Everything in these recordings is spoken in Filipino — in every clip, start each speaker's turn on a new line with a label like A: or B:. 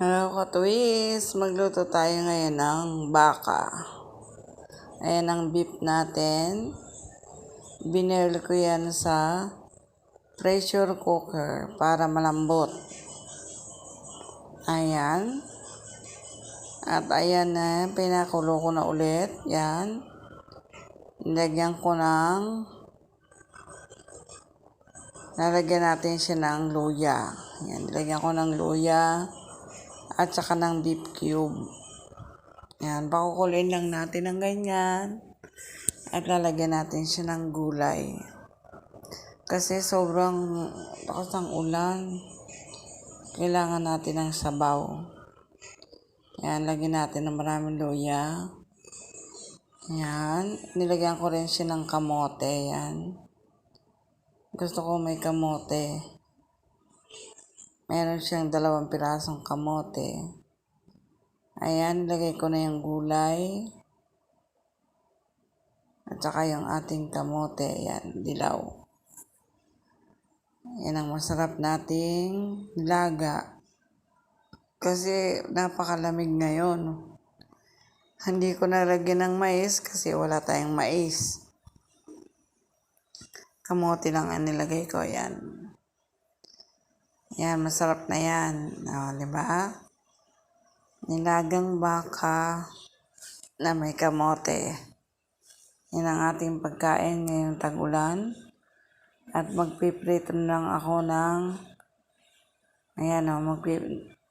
A: Hello ka-twist! Magluto tayo ngayon ng baka. Ayan ang beef natin. Binirl ko yan sa pressure cooker para malambot. Ayan. At ayan na, pinakulo ko na ulit. Yan. Nilagyan Nalagyan natin siya ng luya. Yan, nilagyan ko ng luya at saka ng beef cube. Yan, pakukuloyin lang natin ng ganyan. At lalagyan natin siya ng gulay. Kasi sobrang lakas ng ulan. Kailangan natin ng sabaw. Yan, lagyan natin ng maraming luya. Yan, nilagyan ko rin siya ng kamote. Yan. Gusto ko may kamote. Meron siyang 2 pirasong kamote. Ayan, lagay ko na yung gulay. At saka yung ating kamote. Ayan, dilaw. Yan ang masarap nating nilaga. Kasi napakalamig ngayon. Hindi ko nalagyan ng mais kasi wala tayong mais. Kamote lang ang nilagay ko. Yan. Yan, masarap na yan. O, diba? Nilagang baka na may kamote. Yan ang ating pagkain ngayong tag-ulan. At magpiprito lang ako ng, ayan o,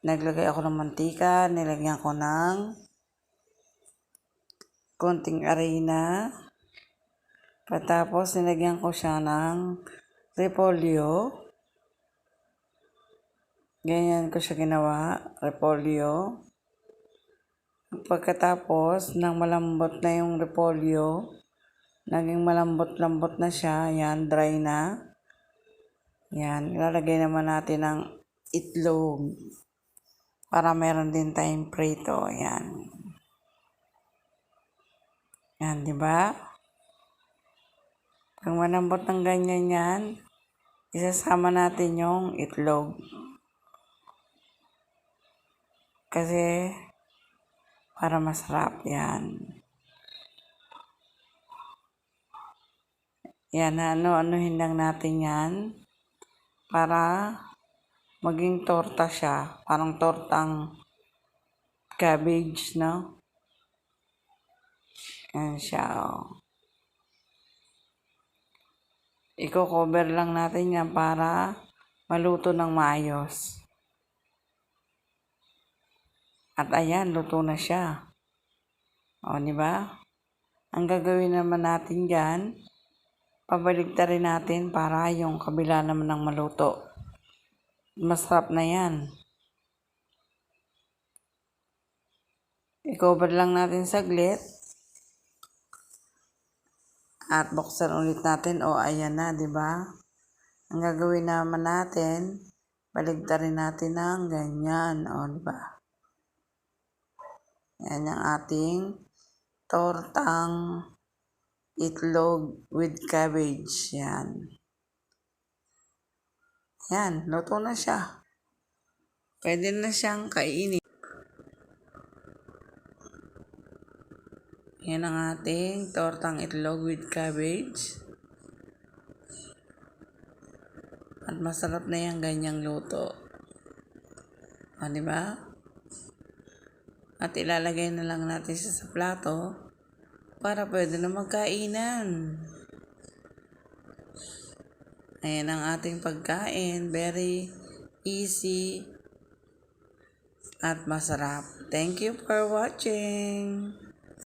A: naglagay ako ng mantika, nilagyan ko ng konting arena. Patapos nilagyan ko siya ng repolyo. Ganyan ko siya ginawa, repolyo. Pagkatapos nang malambot na yung repolyo, naging malambot-lambot na siya, yan, dry na. Yan, ilalagay naman natin ng itlog para meron din tayong prito. Yan. Yan, di ba? Pag malambot ng ganyan yan, isasama natin yung itlog. Kasi para masarap yan. Yan, ano-anuhin lang natin yan para maging torta siya. Parang tortang cabbage, no? Yan siya, oh. Iko-cover lang natin yan para maluto ng maayos. At ayan, luto na siya. O, di ba? Ang gagawin naman natin dyan, pabaligtarin natin para yung kabila naman ng maluto. Masarap na yan. I-cover lang natin saglit. At buksan ulit natin. O, ayan na, di ba? Ang gagawin naman natin, baligtarin natin ng ganyan. O, di ba? Yan ang ating tortang itlog with cabbage. Yan. Yan, luto na siya. Pwede na siyang kainin. Yan ang ating tortang itlog with cabbage. At masarap na yung ganyang luto. O, diba? At ilalagay na lang natin siya sa plato para pwede na magkainan. Ayan ang ating pagkain. Very easy at masarap. Thank you for watching.